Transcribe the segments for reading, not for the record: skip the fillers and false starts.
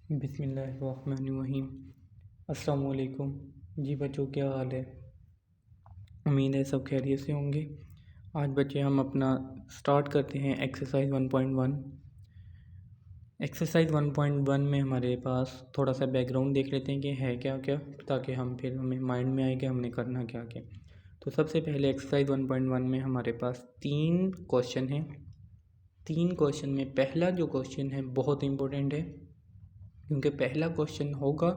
बिस्मिल्लाहिर्रहमानिर्रहीम। अस्सलाम वालेकुम। जी बच्चों, क्या हाल है? उम्मीद है सब खैरियत से होंगे। आज बच्चे हम अपना स्टार्ट करते हैं एक्सरसाइज 1.1। एक्सरसाइज 1.1 में हमारे पास थोड़ा सा बैकग्राउंड देख लेते हैं कि है क्या क्या, ताकि हमें माइंड में आए कि हमने करना क्या क्या। तो सबसे पहले एक्सरसाइज 1.1 में हमारे पास 3 क्वेश्चन हैं। 3 क्वेश्चन में पहला जो क्वेश्चन है बहुत इम्पोर्टेंट है, क्योंकि पहला क्वेश्चन होगा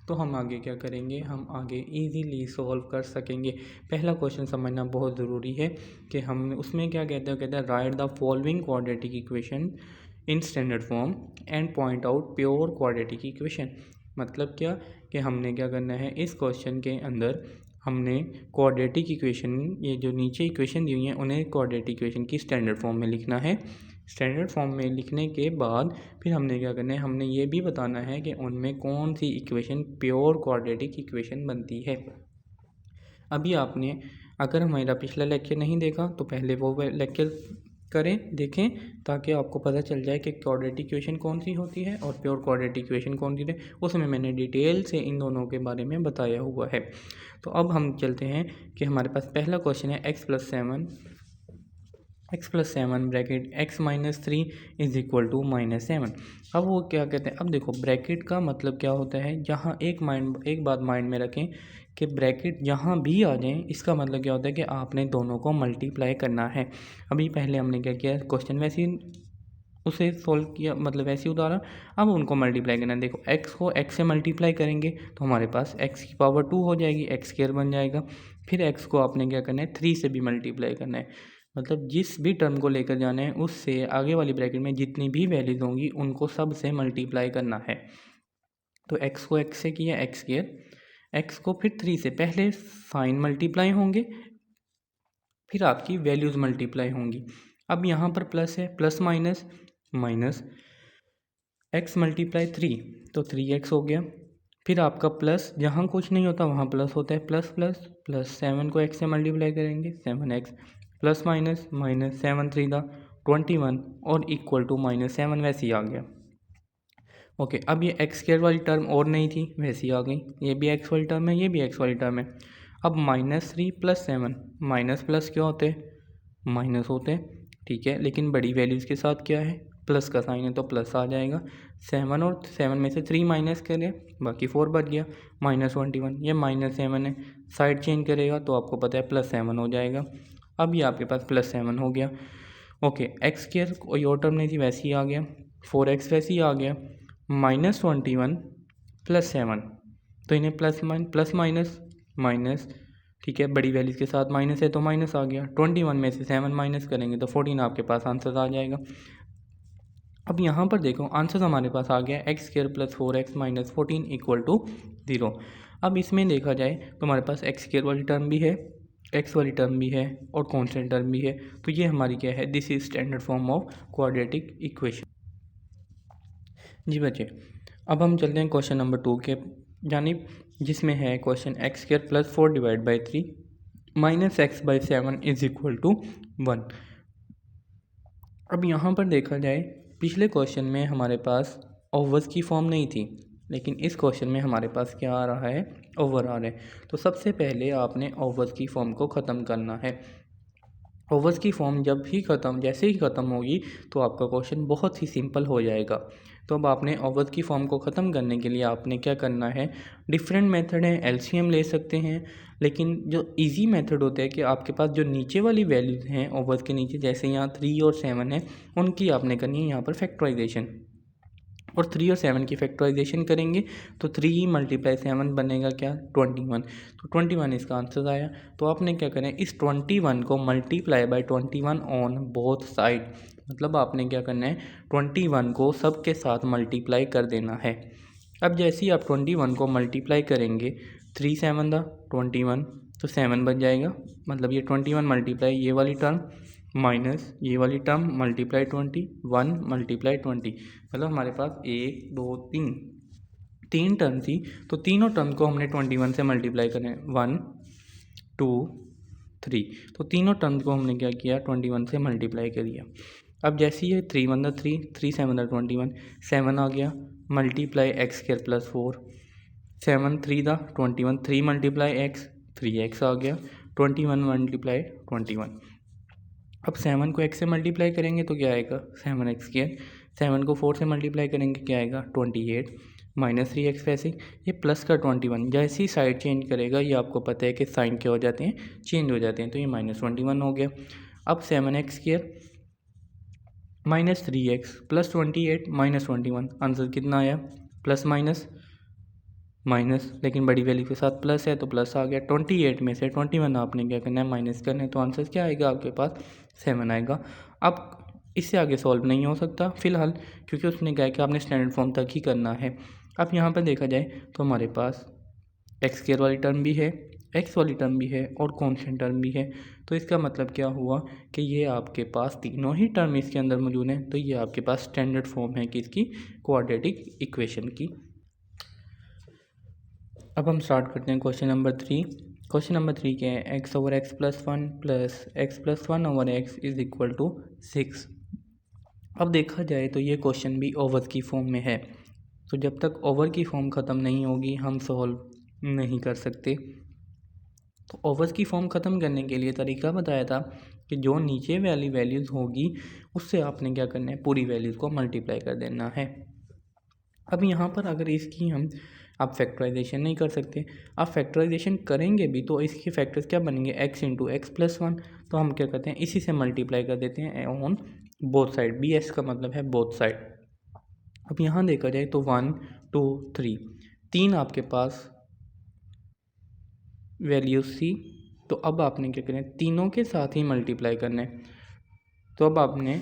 तो हम आगे क्या करेंगे, हम आगे इजीली सॉल्व कर सकेंगे। पहला क्वेश्चन समझना बहुत ज़रूरी है कि हम उसमें क्या कहते हैं right the following quadratic equation in standard form and point out pure quadratic equation. मतलब क्या कि हमने क्या करना है, इस क्वेश्चन के अंदर हमने क्वाड्रेटिक इक्वेशन, ये जो नीचे इक्वेशन दी हुई हैं उन्हें क्वाड्रेटिक इक्वेशन की स्टैंडर्ड फॉर्म में लिखना है। स्टैंडर्ड फॉर्म में लिखने के बाद फिर हमने क्या करना है, हमने ये भी बताना है कि उनमें कौन सी इक्वेशन प्योर क्वाड्रेटिक इक्वेशन बनती है। अभी आपने अगर हमारा पिछला लेक्चर नहीं देखा तो पहले वो लेक्चर देखें, ताकि आपको पता चल जाए कि क्वाड्रेटिक इक्वेशन कौन सी होती है और प्योर क्वाड्रेटिक इक्वेशन कौन सी है। उसमें मैंने डिटेल से इन दोनों के बारे में बताया हुआ है। तो अब हम चलते हैं कि हमारे पास पहला क्वेश्चन है x+7 bracket x-3 is equal to -7। अब वो क्या कहते हैं, अब देखो ब्रैकेट का मतलब क्या होता है, जहाँ एक बात माइंड में रखें कि ब्रैकेट जहाँ भी आ जाए इसका मतलब क्या होता है कि आपने दोनों को मल्टीप्लाई करना है। अभी पहले हमने क्या किया, क्वेश्चन वैसे ही उसे सॉल्व किया, मतलब वैसे ही उतारा। अब उनको मल्टीप्लाई करना है। देखो x को x से मल्टीप्लाई करेंगे तो हमारे पास x की पावर 2 हो जाएगी, x² बन जाएगा। फिर x को आपने क्या करना है, 3 से भी मल्टीप्लाई करना है। मतलब जिस भी टर्म को लेकर जाना है उससे आगे वाली ब्रैकेट में जितनी भी वैल्यूज होंगी उनको सब से मल्टीप्लाई करना है। तो x को x से किया, x², x को फिर 3 से, पहले साइन मल्टीप्लाई होंगे फिर आपकी वैल्यूज़ मल्टीप्लाई होंगी। अब यहाँ पर प्लस है, plus minus minus, x multiply 3 तो 3x हो गया। फिर आपका प्लस, जहाँ कुछ नहीं होता वहाँ प्लस होता है, प्लस प्लस प्लस 7 को x से मल्टीप्लाई करेंगे 7x, प्लस माइनस माइनस 7 3 21 और इक्वल टू -7 वैसे ही आ गया। ओके, अब ये x² वाली टर्म और नहीं थी, वैसे ही आ गई। ये भी x वाली टर्म है, ये भी x वाली टर्म है। अब -3 + 7, माइनस प्लस क्या होते हैं, माइनस होते हैं, ठीक है। लेकिन बड़ी वैल्यूज़ के साथ क्या है, प्लस का साइन है तो प्लस आ जाएगा। 7 और 7 में से 3 माइनस करें, बाकी 4 बच गया, -21। ये -7 है, साइड चेंज करेगा तो आपको पता है +7 हो जाएगा। अब ये आपके पास +7 हो गया। ओके, x² कोई और टर्म नहीं थी, वैसे ही आ गया। 4x वैसे ही आ गया। -21 + 7, तो इन्हें प्लस माइनस माइनस, ठीक है। बड़ी वैल्यूज़ के साथ माइनस है तो माइनस आ गया। 21 में से 7 माइनस करेंगे तो 14 आपके पास आंसर आ जाएगा। अब यहाँ पर देखो आंसर हमारे पास आ गया x² + 4x - 14 = 0। अब इसमें देखा जाए तो हमारे पास x² वाली टर्म भी है, x वाली टर्म भी है और कॉन्स्टेंट टर्म भी है। तो ये हमारी क्या है, this is standard form of quadratic equation. जी बच्चे, अब हम चलते हैं क्वेश्चन नंबर 2 के जानिब, जिसमें है क्वेश्चन x² + 4 / 3 - x/7 = 1। अब यहाँ पर देखा जाए, पिछले क्वेश्चन में हमारे पास ओवर्स की फॉर्म नहीं थी, लेकिन इस क्वेश्चन में हमारे पास क्या आ रहा है, ओवर आ रहा है। तो सबसे पहले आपने ओवर्स की फॉर्म को ख़त्म करना है। ओवर्स की फॉर्म जैसे ही ख़त्म होगी तो आपका क्वेश्चन बहुत ही सिंपल हो जाएगा। तो अब आपने ओवर्स की फॉर्म को ख़त्म करने के लिए आपने क्या करना है, डिफरेंट मेथड है, एलसीएम ले सकते हैं। लेकिन जो इजी मेथड होता है कि आपके पास जो नीचे वाली वैल्यूज़ हैं ओवर्स के नीचे, जैसे यहाँ 3 और 7 है, उनकी आपने करनी है यहाँ पर फैक्टराइजेशन। और 3 और 7 की फैक्टराइजेशन करेंगे तो 3 × 7 बनेगा क्या, 21। तो 21 इसका आंसर आया। तो आपने क्या करें, इस 21 को multiply by 21 on both side, मतलब आपने क्या करना है, 21 को सब के साथ मल्टीप्लाई कर देना है। अब जैसे ही आप 21 को मल्टीप्लाई करेंगे, 3 7 21 तो 7 बच जाएगा। मतलब ये 21 मल्टीप्लाई ये वाली टर्म माइनस ये वाली टर्म मल्टीप्लाई 21 मल्टीप्लाई 20, मतलब हमारे पास 1 2 3 टर्म थी। तो तीनों टर्म को हमने 21 से मल्टीप्लाई करें, 1 2 3। तो तीनों टर्म को हमने क्या किया, 21 से मल्टीप्लाई कर दिया। अब जैसे ये 3 × 3, 3 7 21, 7 आ गया, multiply x square plus 4, 7 3 21, 3 multiply x 3x आ गया, 21 मल्टीप्लाई 21। अब 7 को x से मल्टीप्लाई करेंगे तो क्या आएगा 7x स्क्वायर, 7 को 4 से मल्टीप्लाई करेंगे क्या आएगा 28, माइनस 3x वैसे ये प्लस का 21, जैसे ही साइड चेंज करेगा ये आपको पता है कि साइन क्या हो जाते हैं, चेंज हो जाते हैं, तो ये -21 हो गया। अब 7x square minus 3x plus 28 -21, answer कितना आया प्लस माइनस माइनस, लेकिन बड़ी वैल्यू के साथ प्लस है तो प्लस आ गया। 28 में से 21 आपने क्या करना है माइनस करना है, तो आंसर क्या आएगा आपके पास 7 आएगा। अब इससे आगे सॉल्व नहीं हो सकता फ़िलहाल, क्योंकि उसने कहा कि आपने स्टैंडर्ड फॉर्म तक ही करना है। अब यहाँ पर देखा जाए तो हमारे पास एक्स स्क्वायर वाली टर्म भी है, एक्स वाली टर्म भी है और कॉन्स्टेंट टर्म भी है, तो इसका मतलब क्या हुआ कि ये आपके पास तीनों ही टर्म इसके अंदर मौजूद हैं, तो ये आपके पास स्टैंडर्ड फॉर्म है कि इसकी क्वाड्रेटिक इक्वेशन की। अब हम स्टार्ट करते हैं क्वेश्चन नंबर 3। क्वेश्चन नंबर 3 क्या है, x over x plus 1 plus x plus 1 over x is equal to 6। अब देखा जाए तो ये क्वेश्चन भी ओवर की फॉर्म में है, तो जब तक ओवर की फॉर्म ख़त्म नहीं होगी हम सॉल्व नहीं कर सकते। तो ओवर की फॉर्म ख़त्म करने के लिए तरीका बताया था कि जो नीचे वाली वैल्यूज़ होगी उससे आपने क्या करना है, पूरी वैल्यूज़ को मल्टीप्लाई कर देना है। अब यहाँ पर अगर इसकी हम आप फैक्टराइजेशन नहीं कर सकते, आप फैक्टराइजेशन करेंगे भी तो इसके फैक्टर्स क्या बनेंगे x इंटू एक्स प्लस 1, तो हम क्या करते हैं इसी से मल्टीप्लाई कर देते हैं on both side, B S का मतलब है बोथ साइड। अब यहाँ देखा जाए तो 1 2 3 तीन आपके पास वैल्यूज थी, तो अब आपने क्या करना है तीनों के साथ ही मल्टीप्लाई करना है। तो अब आपने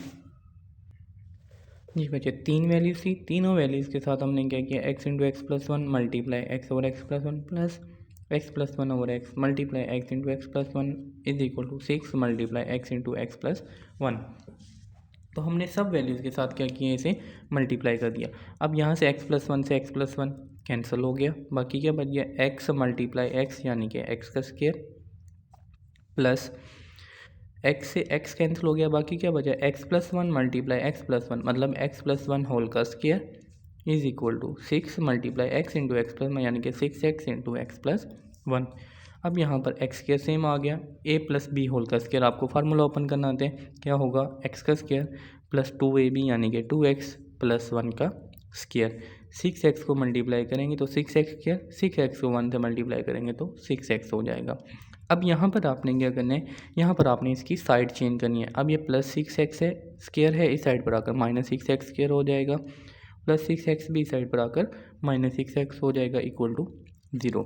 जी बच्चे तीन वैल्यूज थी, तीनों वैल्यूज़ के साथ हमने क्या किया x into x plus 1 multiply x over x plus 1 plus x plus 1 over x multiply x into x plus 1 is equal to 6 multiply x into x plus 1। तो हमने सब वैल्यूज़ के साथ क्या किया, इसे मल्टीप्लाई कर दिया। अब यहाँ से x प्लस 1 से x प्लस 1 कैंसिल हो गया, बाकी क्या बच गया x मल्टीप्लाई एक्स यानी कि x का स्क्वायर प्लस x से x कैंसिल हो गया, बाकी क्या बचा x plus 1 multiply x plus 1 मतलब x प्लस 1 होल का square is equal to 6 multiply x into x plus 1 यानी कि 6x इंटू एक्स प्लस 1। अब यहाँ पर x स्क्वायर सेम आ गया, a प्लस बी होल का स्क्वायर आपको फार्मूला ओपन करना आते हैं, क्या होगा x का स्क्वायर प्लस 2ab यानी कि 2x प्लस 1 का स्क्वायर। 6x को मल्टीप्लाई करेंगे तो 6x स्क्वायर, 6x को 1 से मल्टीप्लाई करेंगे तो 6x हो जाएगा। अब यहाँ पर आपने क्या करना है, यहाँ पर आपने इसकी साइड चेंज करनी है। अब ये प्लस 6x है स्क्वायर है, इस साइड पर आकर माइनस 6x स्क्वायर हो जाएगा, प्लस 6x भी इस साइड पर आकर माइनस 6x हो जाएगा इक्वल टू 0।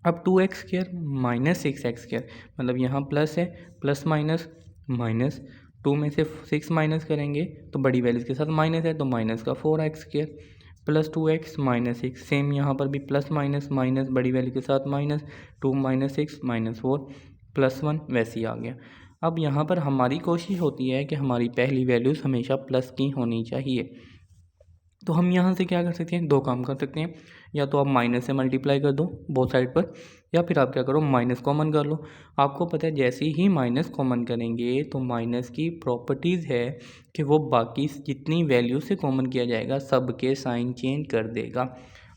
अब 2x square minus 6x square मतलब यहाँ प्लस है, प्लस माइनस माइनस 2 में से 6 माइनस करेंगे तो बड़ी वैल्यूज़ के साथ माइनस है तो माइनस का 4x square plus 2x minus 6, same यहाँ पर भी प्लस माइनस माइनस बड़ी वैल्यू के साथ माइनस 2 माइनस 6 माइनस 4 प्लस 1 वैसे ही आ गया। अब यहाँ पर हमारी कोशिश होती है कि हमारी पहली वैल्यूज़ हमेशा प्लस की होनी चाहिए, तो हम यहाँ से क्या कर सकते हैं, दो काम कर सकते हैं, या तो आप माइनस से मल्टीप्लाई कर दो बोथ साइड पर, या फिर आप क्या करो माइनस कॉमन कर लो। आपको पता है जैसे ही माइनस कॉमन करेंगे तो माइनस की प्रॉपर्टीज़ है कि वो बाकी जितनी वैल्यू से कॉमन किया जाएगा सब के साइन चेंज कर देगा।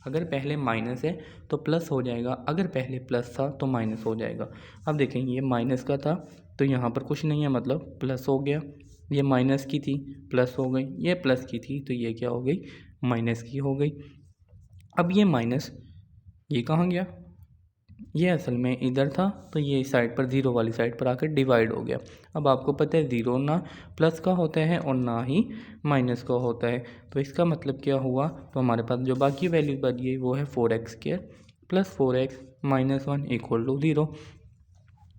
अगर पहले माइनस है तो प्लस हो जाएगा, अगर पहले प्लस था तो माइनस हो जाएगा। अब देखें ये माइनस का था तो यहाँ पर कुछ नहीं है मतलब प्लस हो गया, ये माइनस की थी प्लस हो गई, ये प्लस की थी तो ये क्या हो गई माइनस की हो गई। अब ये माइनस ये कहाँ गया, ये असल में इधर था तो ये इस साइड पर ज़ीरो वाली साइड पर आकर डिवाइड हो गया। अब आपको पता है ज़ीरो ना प्लस का होता है और ना ही माइनस का होता है, तो इसका मतलब क्या हुआ, तो हमारे पास जो बाकी वैल्यू बच गई वो है 4x square plus 4x minus 1 equal to 0।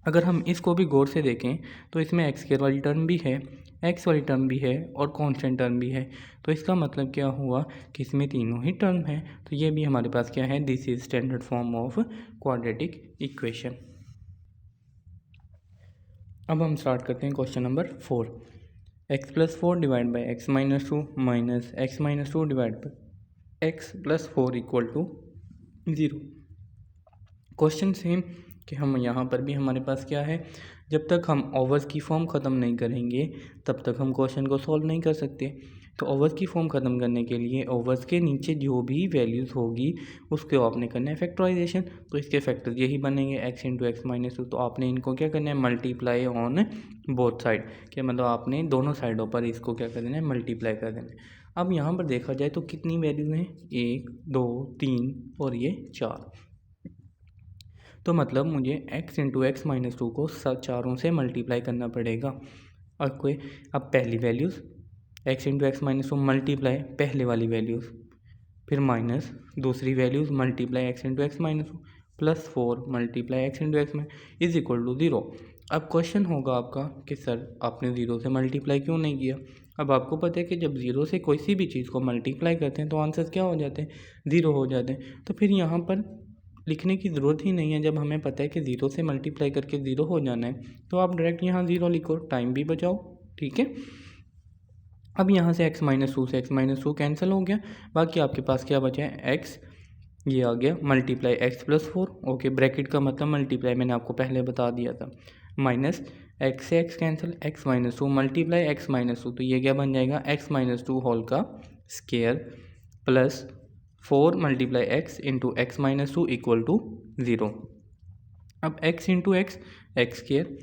अगर हम इसको भी गौर से देखें तो इसमें एक्स स्क्वायर वाली टर्म भी है, एक्स वाली टर्म भी है और कांस्टेंट टर्म भी है, तो इसका मतलब क्या हुआ कि इसमें तीनों ही टर्म है, तो ये भी हमारे पास क्या है, this is standard form of quadratic equation. अब हम स्टार्ट करते हैं question number 4। X plus 4 divide by x minus 2 minus x minus 2 divide by x plus 4 equal to 0। Question same कि हम यहाँ पर भी हमारे पास क्या है, जब तक हम ओवर्स की फॉर्म ख़त्म नहीं करेंगे तब तक हम क्वेश्चन को सॉल्व नहीं कर सकते। तो ओवर्स की फॉर्म ख़त्म करने के लिए ओवर्स के नीचे जो भी वैल्यूज़ होगी उसको आपने करना है फैक्टराइजेशन। तो इसके फैक्टर्स यही बनेंगे x into x minus two. तो आपने इनको क्या करना है, मल्टीप्लाई ऑन बोथ साइड, कि मतलब आपने दोनों साइडों पर इसको क्या कर देना है, मल्टीप्लाई कर देना है। अब यहाँ पर देखा जाए तो कितनी वैल्यू हैं, 1 2 3 और ये 4। तो मतलब मुझे x into x minus to को चारों से मल्टीप्लाई करना पड़ेगा। और कोई अब पहली values x into x minus two multiply पहले वाली वैल्यूज़, फिर माइनस दूसरी values multiply x into x minus two, plus 4 multiply x into x is equal to 0। अब क्वेश्चन होगा आपका कि सर आपने 0 से मल्टीप्लाई क्यों नहीं किया। अब आपको पता है कि जब 0 से कोई सी भी चीज़ को मल्टीप्लाई करते हैं तो आंसर्स क्या हो जाते हैं, 0 हो जाते हैं। तो फिर यहाँ पर लिखने की ज़रूरत ही नहीं है, जब हमें पता है कि 0 से मल्टीप्लाई करके 0 हो जाना है तो आप डायरेक्ट यहाँ 0 लिखो, टाइम भी बचाओ। ठीक है, अब यहाँ से x माइनस टू से x माइनस टू कैंसिल हो गया, बाकी आपके पास क्या बचा है, x ये आ गया multiply x plus 4। Okay, bracket का मतलब मल्टीप्लाई, मैंने आपको पहले बता दिया था। माइनस x से x cancel, x minus two multiply x minus two, तो ये क्या बन जाएगा, x माइनस टू होल का square plus 4 multiply x into x minus two equal to 0। अब x into x x square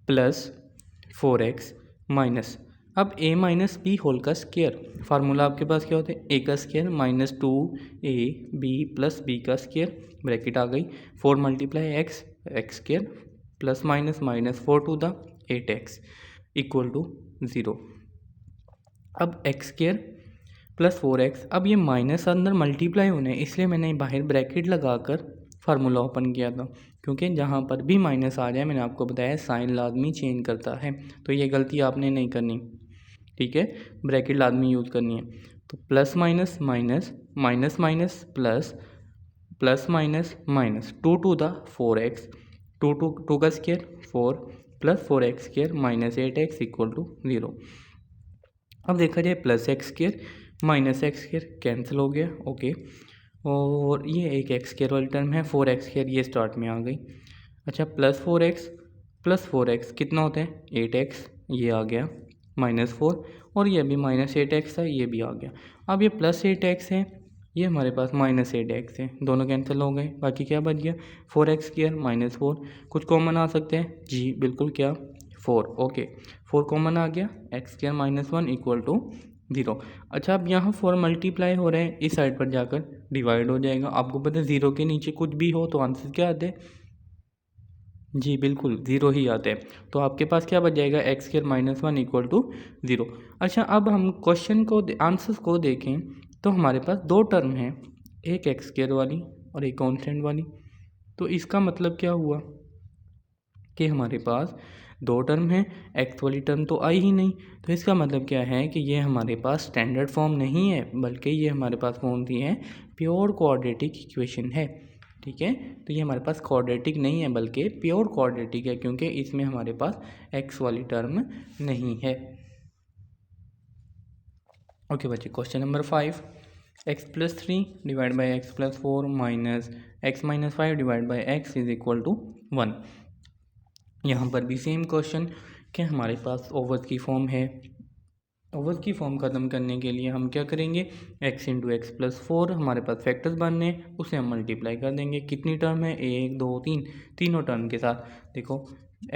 plus 4x minus, अब a minus B whole का square, formula आपके पास क्या होता है, a का square minus 2a b plus b का स्केयर, ब्रैकेट आ गई 4 multiply x x square plus minus minus 4 two the 8x equal to 0। अब एक्स स्केयर प्लस 4x, अब ये माइनस अंदर मल्टीप्लाई होने इसलिए मैंने बाहर ब्रैकेट लगाकर फार्मूला ओपन किया था, क्योंकि जहाँ पर भी माइनस आ जाए, मैंने आपको बताया साइन लाजमी चेंज करता है, तो ये गलती आपने नहीं करनी। ठीक है, ब्रैकेट लाजमी यूज़ करनी है। तो plus minus minus minus minus plus plus minus minus 2 two the 4x, 2 का square 4 plus 4x square minus 8x equal to 0। अब देखा जाए plus x square minus x square cancel हो गया। ओके, और ये एक एक्स स्केयर वाली टर्म है, 4x स्केयर ये स्टार्ट में आ गई। अच्छा, प्लस 4x कितना होता है, 8x ये आ गया माइनस 4, और ये भी माइनस 8x था, ये भी आ गया। अब ये प्लस 8x है, ये हमारे पास माइनस 8x है, दोनों कैंसिल हो गए, बाकी क्या बच गया, 4x स्केयर माइनस 4। कुछ कॉमन आ सकते हैं जी, बिल्कुल, क्या 4। ओके, 4 कॉमन आ गया, x square minus 1 equal to 0। अच्छा, अब यहाँ 4 मल्टीप्लाई हो रहे हैं, इस साइड पर जाकर डिवाइड हो जाएगा। आपको पता है 0 के नीचे कुछ भी हो तो आंसर क्या आते हैं, जी बिल्कुल 0 ही आते हैं। तो आपके पास क्या बच जाएगा, x square minus 1 equal to 0। अच्छा, अब हम क्वेश्चन को आंसर्स को देखें तो हमारे पास दो टर्म हैं, एक एक्स स्केयर वाली और एक कॉन्स्टेंट वाली। तो इसका मतलब क्या हुआ कि हमारे पास दो टर्म हैं, एक्स वाली टर्म तो आई ही नहीं। तो इसका मतलब क्या है कि ये हमारे पास स्टैंडर्ड फॉर्म नहीं है, बल्कि ये हमारे पास कौन सी है, प्योर क्वाड्रेटिक इक्वेशन है। ठीक है, तो ये हमारे पास क्वाड्रेटिक नहीं है बल्कि प्योर क्वाड्रेटिक है, क्योंकि इसमें हमारे पास एक्स वाली टर्म नहीं है। ओके बच्चे, question number 5, x plus 3 divide by x plus 4 minus x minus 5 divide by x is equal to 1। यहाँ पर भी सेम क्वेश्चन कि हमारे पास ओवर्स की फॉर्म है। ओवर्स की फॉर्म ख़त्म करने के लिए हम क्या करेंगे, x इंटू एक्स प्लस 4 हमारे पास फैक्टर्स बनने, उसे हम मल्टीप्लाई कर देंगे। कितनी टर्म है, 1 2 3, तीनों टर्म के साथ। देखो,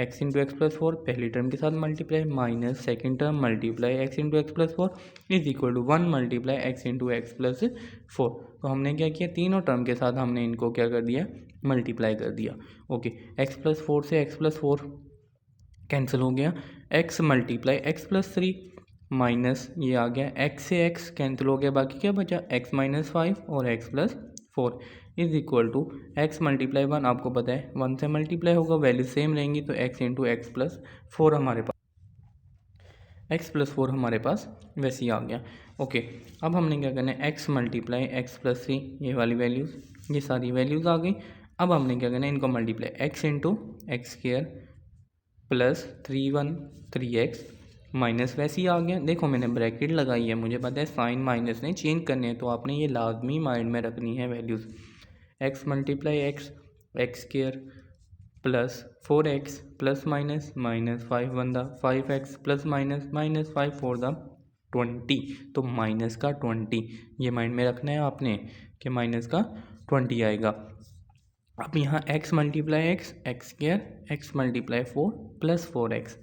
x इंटू एक्स प्लस 4 पहली टर्म के साथ multiply minus second term multiply x into x plus 4 is equal to 1 multiply x into x plus 4। तो हमने क्या किया, तीनों टर्म के साथ हमने इनको क्या कर दिया, मल्टीप्लाई कर दिया। ओके, x प्लस 4 से x प्लस 4 कैंसिल हो गया, x multiply x plus 3 minus ये आ गया, x से x कैंसिल हो गया, बाकी क्या बचा, x माइनस 5 और x plus 4 is equal to x multiply 1। आपको पता है 1 से मल्टीप्लाई होगा, वैल्यू सेम रहेंगी, तो x इंटू एक्स प्लस 4 हमारे पास, x प्लस 4 हमारे पास वैसे ही आ गया। ओके, अब हमने क्या करना है, x मल्टीप्लाई x प्लस 3, ये वाली वैल्यूज़, ये सारी वैल्यूज़ आ गई। अब हमने क्या करना है, इनको multiply x into x square plus 3x minus वैसे ही आ गया। देखो, मैंने ब्रैकेट लगाई है, मुझे पता है साइन माइनस नहीं चेंज करने हैं, तो आपने ये लाजमी माइंड में रखनी है values. x multiply x x square plus 4x plus minus minus 5 बंदा 5x plus minus minus 5 four the 20। तो माइनस का 20 ये माइंड में रखना है आपने कि माइनस का 20 आएगा। अब यहाँ x multiply x square x multiply 4 plus 4x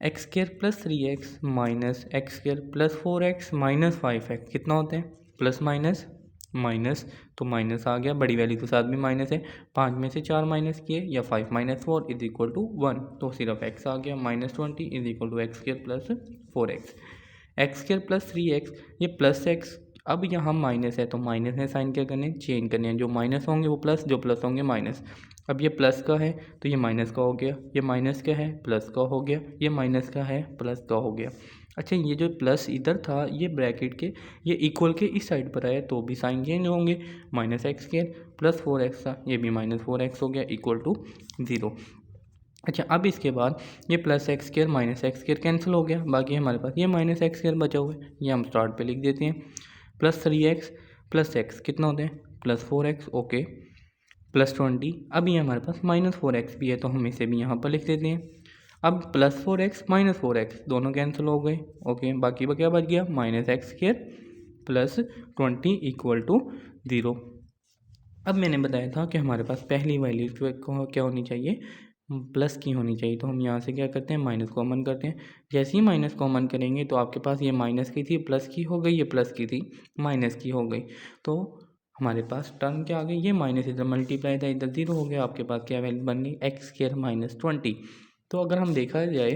x square plus 3x minus x square plus 4x minus 5x कितना होता है प्लस माइनस माइनस, तो माइनस आ गया, बड़ी वैल्यू के साथ भी माइनस है, 5 में से 4 माइनस किए या 5 माइनस 4 इज इक्वल टू 1, तो सिर्फ x आ गया -20 is equal to x square plus 4x x square plus 3x ये प्लस x। अब यहाँ माइनस है तो माइनस में साइन क्या करने चेंज करने हैं, जो माइनस होंगे वो प्लस, जो प्लस होंगे माइनस। अब ये प्लस का है तो ये माइनस का हो गया, ये माइनस का है प्लस का हो गया, ये माइनस का है प्लस का हो गया। अच्छा ये जो प्लस इधर था ये ब्रैकेट के ये इक्वल के इस साइड पर आया तो भी साइन चेंज होंगे, minus x square plus 4x था ये भी -4x हो गया इक्वल टू 0। अच्छा अब इसके बाद ये plus x square minus x square cancel हो गया, बाकी हमारे पास ये माइनस एक्स स्क्वायर बचा हुआ है, ये हम स्टार्ट पे लिख देते हैं। प्लस 3x प्लस एक्स कितना होता है प्लस 4x ओके प्लस 20। अब ये हमारे पास -4x भी है तो हम इसे भी यहाँ पर लिख देते हैं। अब प्लस 4x माइनस 4x दोनों कैंसिल हो गए ओके, बाकी क्या बच गया minus x square plus 20 equal to 0। अब मैंने बताया था कि हमारे पास पहली वैल्यू क्या होनी चाहिए प्लस की होनी चाहिए, तो हम यहाँ से क्या करते हैं माइनस कॉमन करते हैं। जैसे ही माइनस कॉमन करेंगे तो आपके पास ये माइनस की थी प्लस की हो गई, ये प्लस की थी माइनस की हो गई, तो हमारे पास टर्म क्या आ गई ये माइनस इधर मल्टीप्लाई था इधर 0 हो गया, आपके पास क्या वैल्यू बन गई एक्स स्क्वायर -20। तो अगर हम देखा जाए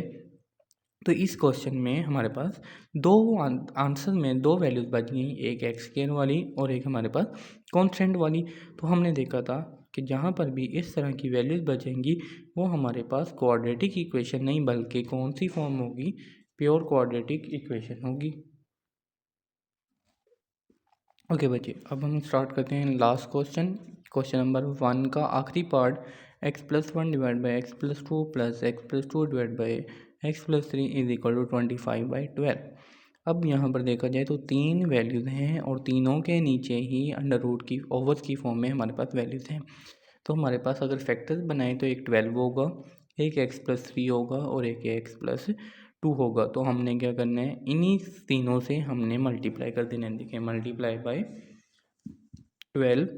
तो इस क्वेश्चन में हमारे पास दो आंसर में दो वैल्यूज बच गई, एक एक्स स्क्वायर वाली और एक हमारे पास कांस्टेंट वाली। तो हमने देखा था कि जहाँ पर भी इस तरह की वैल्यूज बचेंगी वो हमारे पास क्वाड्रेटिक इक्वेशन नहीं बल्कि कौन सी फॉर्म होगी प्योर क्वाड्रेटिक इक्वेशन होगी। ओके बच्चे अब हम स्टार्ट करते हैं लास्ट क्वेश्चन, क्वेश्चन नंबर 1 का आखिरी part x+1 divide by x+2 plus x+2 divide by x+3 is equal to 25/12। अब यहाँ पर देखा जाए तो तीन वैल्यूज़ हैं और तीनों के नीचे ही अंडर रूट की ओवर्स की फॉर्म में हमारे पास वैल्यूज़ हैं। तो हमारे पास अगर फैक्टर्स बनाए तो एक 12 होगा, एक x+3 होगा और एक x+2 होगा। तो हमने क्या करना है इन्हीं तीनों से हमने मल्टीप्लाई कर देना है, देखिए multiply by 12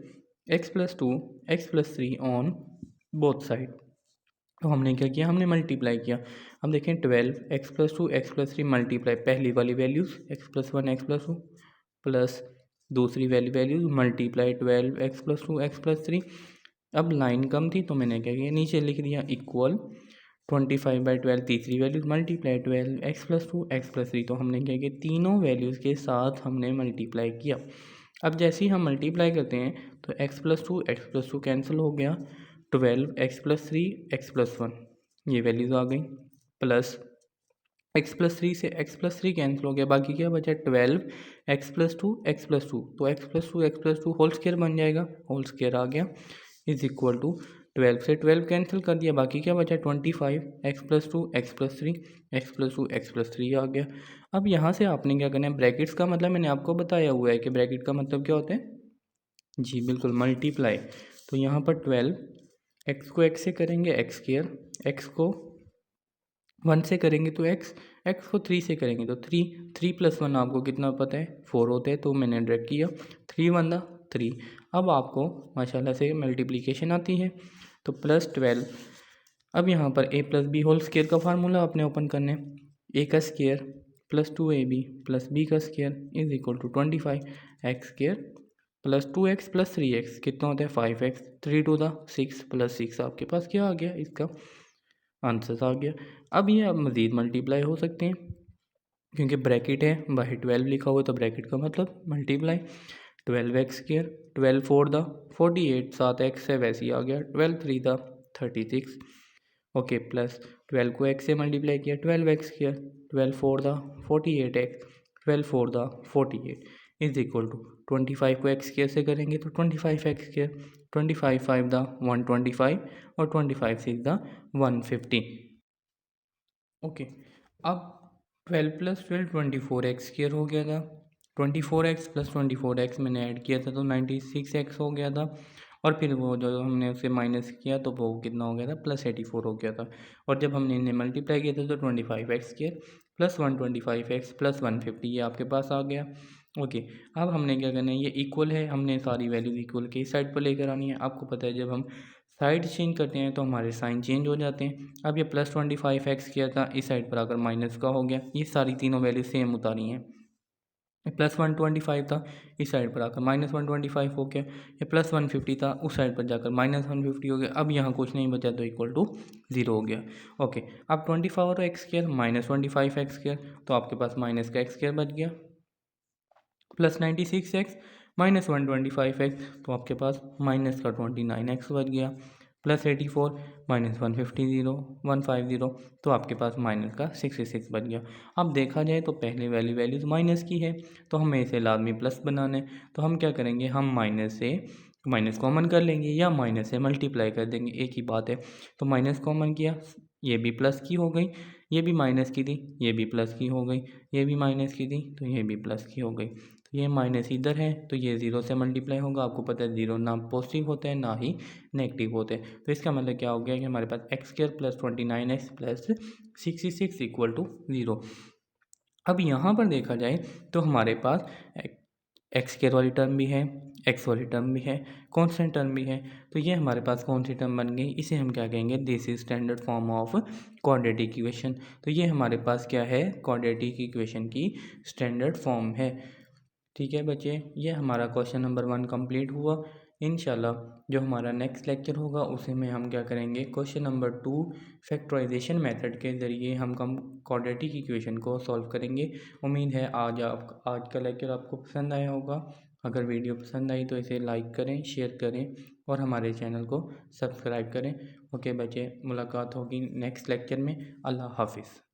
x+2 x+3 on both side. तो हमने क्या किया हमने मल्टीप्लाई किया। अब देखें 12 x+2 x+3 मल्टीप्लाई पहली वाली वैल्यूज़ x+1 x+2 प्लस दूसरी वैल्यूज़ मल्टीप्लाई 12 x+2 x+3। अब लाइन कम थी तो मैंने क्या किया नीचे लिख दिया इक्वल 25/12 तीसरी वैल्यूज मल्टीप्लाई 12 x+2 x+3। तो हमने क्या किया तीनों वैल्यूज़ के साथ हमने मल्टीप्लाई किया। अब जैसे ही हम मल्टीप्लाई करते हैं तो x+2 कैंसिल हो गया, 12 x+3 x+1 ये वैल्यूज़ आ गई, प्लस x+3 से x+3 कैंसिल हो गया, बाकी क्या बचा 12 x+2 x+2। तो x+2 होल स्क्वायर बन जाएगा, होल स्क्वायर आ गया इज इक्वल टू 12 से 12 कैंसिल कर दिया, बाकी क्या बचा 25 x+2 x+3 x+2 x+3 आ गया। अब यहाँ से आपने क्या करना है ब्रैकेट्स का मतलब मैंने आपको बताया हुआ है कि ब्रैकेट का मतलब क्या होता है जी बिल्कुल मल्टीप्लाई। तो यहाँ पर 12 x को x से करेंगे x स्क्वायर, x को 1 से करेंगे तो x को 3 से करेंगे तो 3 + 1 आपको कितना पता है 4 होते हैं, तो मैंने डायरेक्ट किया 3 × 1 = 3। अब आपको माशाल्लाह से मल्टीप्लिकेशन आती है तो +12। अब यहाँ पर a + b होल स्क्वायर का फार्मूला आपने ओपन करना है, a का स्क्वायर + 2ab + b का square is equal to 25 x square + 2x + 3x कितना होता है 5x, 3 × 2 = 6 + 6 आपके पास क्या आ गया इसका आंसर आ गया। अब ये अब मज़ीद मल्टीप्लाई हो सकते हैं क्योंकि ब्रैकेट है बाई 12 लिखा हुआ है तो ब्रैकेट का मतलब multiply 12x square 12 4 the 48 7x है वैसे ही आ गया 12 3 द 36 ओके प्लस 12 को x से मल्टीप्लाई किया 12x square 12 4 the 48x 12 4 the 48 is equal to 25 को x स्क्वायर से करेंगे तो 25x स्क्वायर 25 5 द 125 और 25 6 द 150 ओके। अब 12 + 12 24x स्क्वायर हो गया था, 24x + 24x मैंने ऐड किया था तो 96x हो गया था और फिर वो जो हमने उसे माइनस किया तो वो कितना हो गया था, +84 हो गया था। और जब हमने इन्हें मल्टीप्लाई किया था तो 25x² + 125x + 150 ये आपके पास आ गया। ओके, अब हमने क्या करना है, ये इक्वल है, हमने सारी वैल्यूज इक्वल की साइड पर लेकर आनी है। आपको पता है जब हम साइड चेंज करते हैं तो हमारे साइन चेंज हो जाते हैं। अब ये +25x किया था, इस साइड पर आकर माइनस का हो गया। ये सारी तीनों वैल्यू सेम उतारी हैं। +125 था, इस साइड पर आकर -125 हो गया। ये +150 था, उस साइड पर जाकर -150 हो गया। अब यहाँ कुछ नहीं बचा तो इक्वल टू 0 हो गया। ओके, अब 24x² -25x² तो आपके पास माइनस का x² बच गया, +96x -125x तो आपके पास माइनस का 29x बच गया, +84 -150 तो आपके पास माइनस का 66 बच गया। अब देखा जाए तो पहले वाली वैल्यूज़ माइनस की है तो हमें इसे लाजमी प्लस बनाना है। तो हम क्या करेंगे, हम माइनस से माइनस कॉमन कर लेंगे या माइनस से मल्टीप्लाई कर देंगे, एक ही बात है। तो माइनस कॉमन किया, ये भी प्लस की हो गई, ये भी माइनस की थी, ये भी प्लस की हो गई, ये भी माइनस की थी तो ये भी प्लस की हो गई। तो ये माइनस इधर है तो ये 0 से मल्टीप्लाई होगा। आपको पता है 0 ना पॉजिटिव होता है ना ही नेगेटिव होते हैं। तो इसका मतलब क्या हो गया कि हमारे पास x² + 29x + 66 = 0। अब यहाँ पर देखा जाए तो हमारे पास x² वाली टर्म भी है, x वाली टर्म भी है, कांस्टेंट टर्म भी है। तो ये हमारे पास कौन सी टर्म बन गई, इसे हम क्या कहेंगे, this is standard form of quadratic equation. तो ये हमारे पास क्या है, क्वाड्रेटिक इक्वेशन की स्टैंडर्ड फॉर्म है। ठीक है बच्चे, ये हमारा क्वेश्चन नंबर 1 कंप्लीट हुआ। इंशाल्लाह जो हमारा नेक्स्ट लेक्चर होगा उसे में हम क्या करेंगे, क्वेश्चन नंबर 2 फैक्टराइजेशन मेथड के ज़रिए हम क्वाड्रेटिक इक्वेशन को सॉल्व करेंगे। उम्मीद है आज का लेक्चर आपको पसंद आया होगा। अगर वीडियो पसंद आई तो इसे लाइक करें, शेयर करें और हमारे चैनल को सब्सक्राइब करें। ओके बच्चे, मुलाकात होगी नेक्स्ट लेक्चर में। अल्लाह हाफिज़।